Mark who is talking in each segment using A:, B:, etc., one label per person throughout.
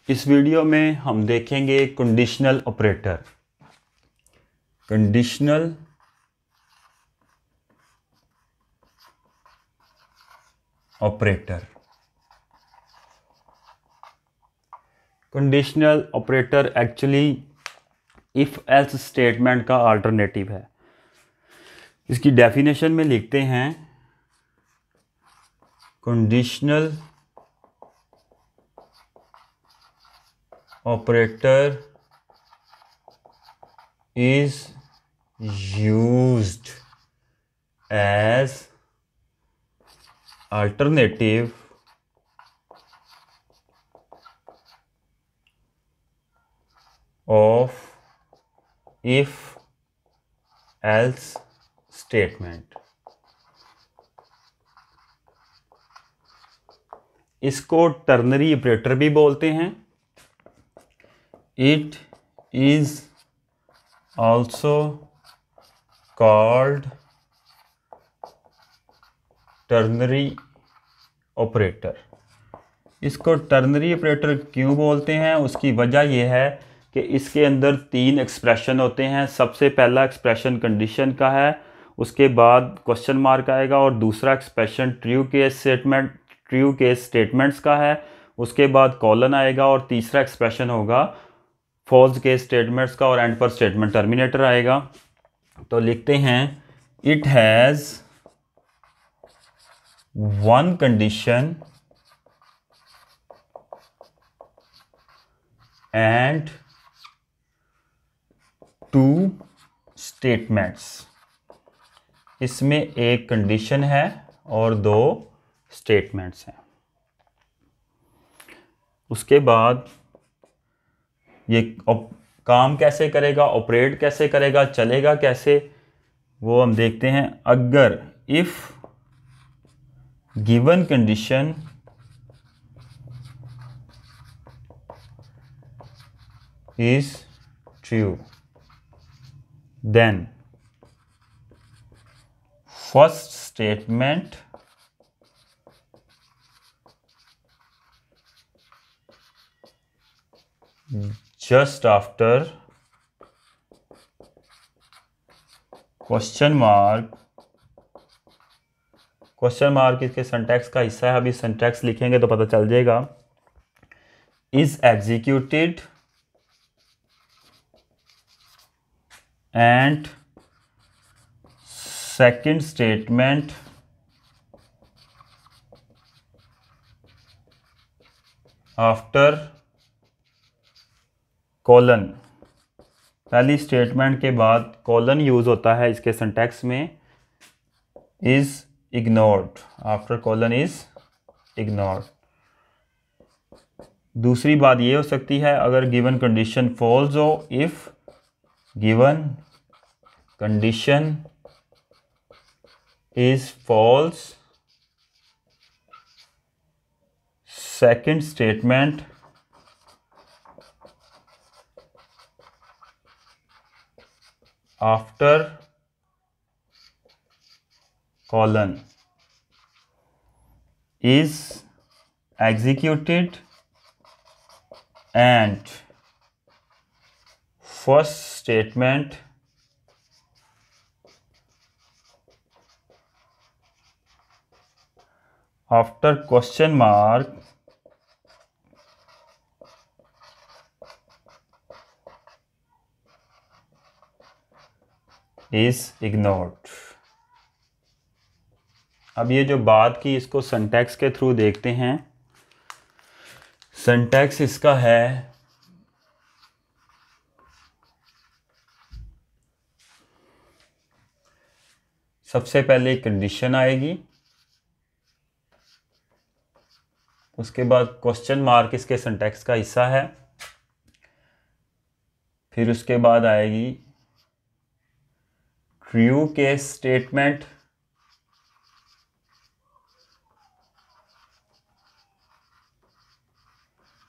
A: इस वीडियो में हम देखेंगे conditional operator. Conditional operator conditional operator actually if else statement का अल्टरनेटिव है। इसकी डेफिनेशन में लिखते हैं conditional operator is used as alternative of if else statement। इसको टर्नरी ऑपरेटर भी बोलते हैं। It is also called ternary operator. इसको टर्नरी ऑपरेटर क्यों बोलते हैं, उसकी वजह यह है कि इसके अंदर तीन एक्सप्रेशन होते हैं। सबसे पहला एक्सप्रेशन कंडीशन का है, उसके बाद क्वेश्चन मार्क आएगा, और दूसरा एक्सप्रेशन ट्रू केस स्टेटमेंट्स का है, उसके बाद कॉलन आएगा, और तीसरा एक्सप्रेशन होगा फॉल्स केस स्टेटमेंट्स का, और एंड पर स्टेटमेंट टर्मिनेटर आएगा। तो लिखते हैं it has one condition and two statements. इसमें एक कंडीशन है और दो स्टेटमेंट्स हैं। उसके बाद ये काम कैसे करेगा, ऑपरेट कैसे करेगा, चलेगा कैसे, वो हम देखते हैं। अगर if given condition is true, then first statement just after question mark इसके सिंटैक्स का हिस्सा है। अभी सिंटैक्स लिखेंगे तो पता चल जाएगा। is executed and second statement after colon. पहली स्टेटमेंट के बाद कॉलन यूज होता है इसके सिंटैक्स में। Is ignored, after colon is ignored. दूसरी बात ये हो सकती है अगर गिवन कंडीशन फॉल्स हो। If given condition is false, second statement after colon is executed and first statement after question mark is ignored। अब ये जो बात की इसको सिंटैक्स के थ्रू देखते हैं। सिंटैक्स इसका है सबसे पहले कंडीशन आएगी, उसके बाद क्वेश्चन मार्क इसके सिंटैक्स का हिस्सा है, फिर उसके बाद आएगी ट्रू केस स्टेटमेंट,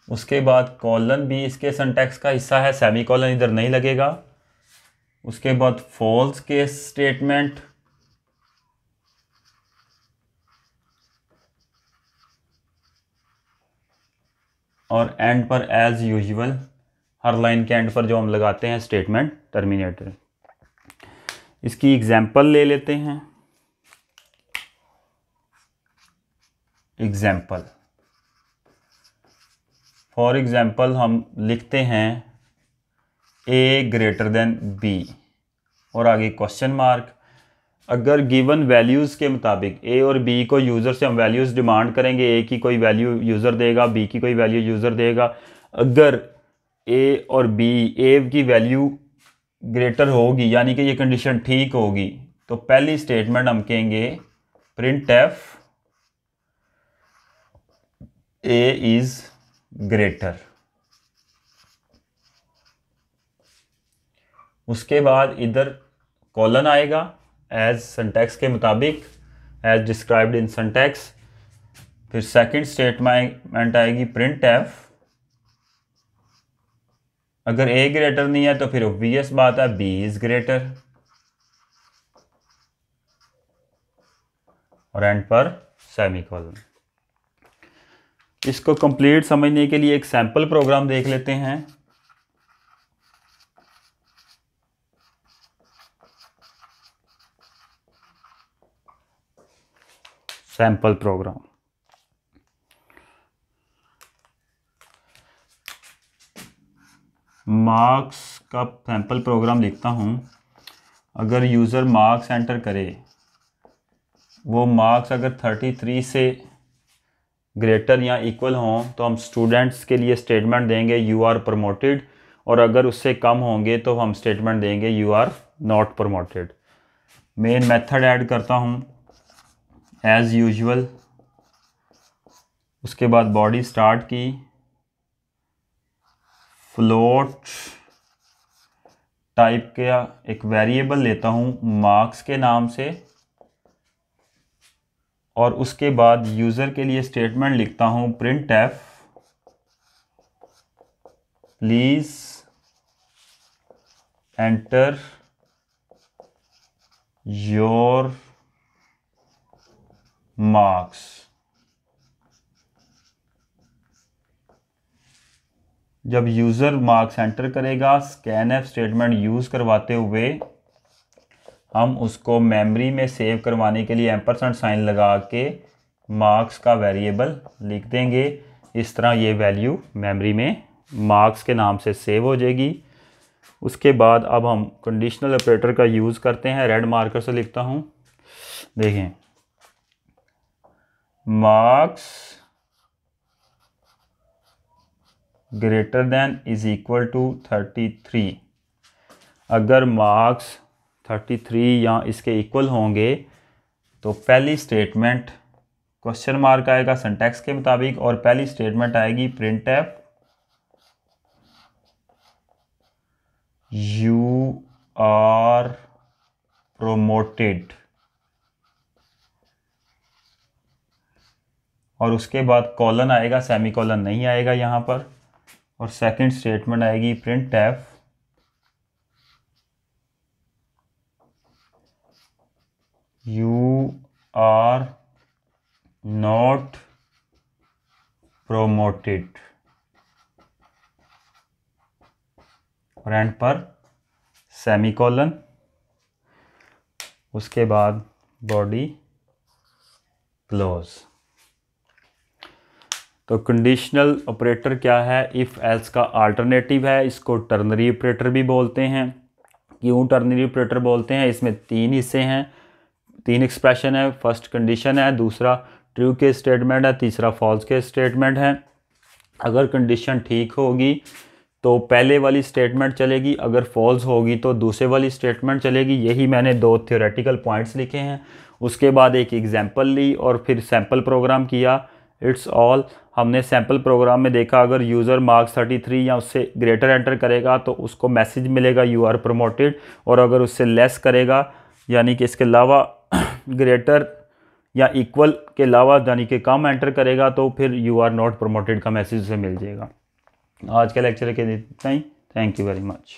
A: उसके बाद कॉलन भी इसके सिंटैक्स का हिस्सा है, सेमीकोलन इधर नहीं लगेगा। उसके बाद फॉल्स केस स्टेटमेंट, और एंड पर एज यूजुअल हर लाइन के एंड पर जो हम लगाते हैं स्टेटमेंट टर्मिनेटर। इसकी एग्जांपल ले लेते हैं। एग्जांपल, फॉर एग्जांपल हम लिखते हैं ए ग्रेटर देन बी और आगे क्वेश्चन मार्क। अगर गिवन वैल्यूज़ के मुताबिक ए और बी को यूज़र से हम वैल्यूज़ डिमांड करेंगे, ए की कोई वैल्यू यूज़र देगा, बी की कोई वैल्यू यूज़र देगा। अगर ए और बी, ए की वैल्यू ग्रेटर होगी यानी कि ये कंडीशन ठीक होगी, तो पहली स्टेटमेंट हम कहेंगे print F A is greater. उसके बाद इधर कॉलन आएगा एज सिंटैक्स के मुताबिक, एज डिस्क्राइब्ड इन सिंटैक्स। फिर सेकंड स्टेटमेंट आएगी प्रिंट एफ, अगर ए ग्रेटर नहीं है तो फिर ऑब्वियस बात है बी इज ग्रेटर, और एंड पर सेमीकोलन। इसको कंप्लीट समझने के लिए एक सैंपल प्रोग्राम देख लेते हैं। सैंपल प्रोग्राम, मार्क्स का सैंपल प्रोग्राम लिखता हूँ। अगर यूज़र मार्क्स एंटर करे, वो मार्क्स अगर 33 से ग्रेटर या इक्वल हों तो हम स्टूडेंट्स के लिए स्टेटमेंट देंगे यू आर प्रमोटेड, और अगर उससे कम होंगे तो हम स्टेटमेंट देंगे you are not promoted. Main method add करता हूँ एज यूजुअल। उसके बाद बॉडी स्टार्ट की, फ्लोट टाइप का एक वेरिएबल लेता हूँ मार्क्स के नाम से, और उसके बाद यूज़र के लिए स्टेटमेंट लिखता हूँ print F please enter your marks. जब यूज़र मार्क्स एंटर करेगा, स्कैन एफ स्टेटमेंट यूज़ करवाते हुए हम उसको मेमोरी में सेव करवाने के लिए एम्परसेंड साइन लगा के मार्क्स का वेरिएबल लिख देंगे। इस तरह ये वैल्यू मेमोरी में मार्क्स के नाम से सेव हो जाएगी। उसके बाद अब हम कंडीशनल ऑपरेटर का यूज़ करते हैं। रेड मार्कर से लिखता हूँ, देखें marks greater than is equal to 33। अगर मार्क्स 33 या इसके इक्वल होंगे तो पहली स्टेटमेंट क्वेश्चन मार्क आएगा सिंटैक्स के मुताबिक, और पहली स्टेटमेंट आएगी printf you are promoted, और उसके बाद कॉलन आएगा, सेमीकोलन नहीं आएगा यहाँ पर, और सेकंड स्टेटमेंट आएगी printf you are not promoted, और एंड पर सेमीकोलन। उसके बाद बॉडी क्लोज। तो कंडीशनल ऑपरेटर क्या है? इफ़ एल्स का अल्टरनेटिव है। इसको टर्नरी ऑपरेटर भी बोलते हैं। क्यों टर्नरी ऑपरेटर बोलते हैं? इसमें तीन हिस्से हैं, तीन एक्सप्रेशन है। फर्स्ट कंडीशन है, दूसरा ट्रू के स्टेटमेंट है, तीसरा फॉल्स के स्टेटमेंट है। अगर कंडीशन ठीक होगी तो पहले वाली स्टेटमेंट चलेगी, अगर फॉल्स होगी तो दूसरे वाली स्टेटमेंट चलेगी। यही मैंने दो थ्योरेटिकल पॉइंट्स लिखे हैं। उसके बाद एक एग्जांपल ली और फिर सैम्पल प्रोग्राम किया। It's all. हमने सैम्पल प्रोग्राम में देखा अगर यूज़र मार्क्स 33 या उससे ग्रेटर एंटर करेगा तो उसको मैसेज मिलेगा यू आर प्रमोटेड, और अगर उससे लेस करेगा यानी कि इसके अलावा ग्रेटर या इक्वल के अलावा यानी कि कम एंटर करेगा तो फिर यू आर नॉट प्रमोटेड का मैसेज उसे मिल जाएगा। आज के लेक्चर के इतना ही। Thank you very much.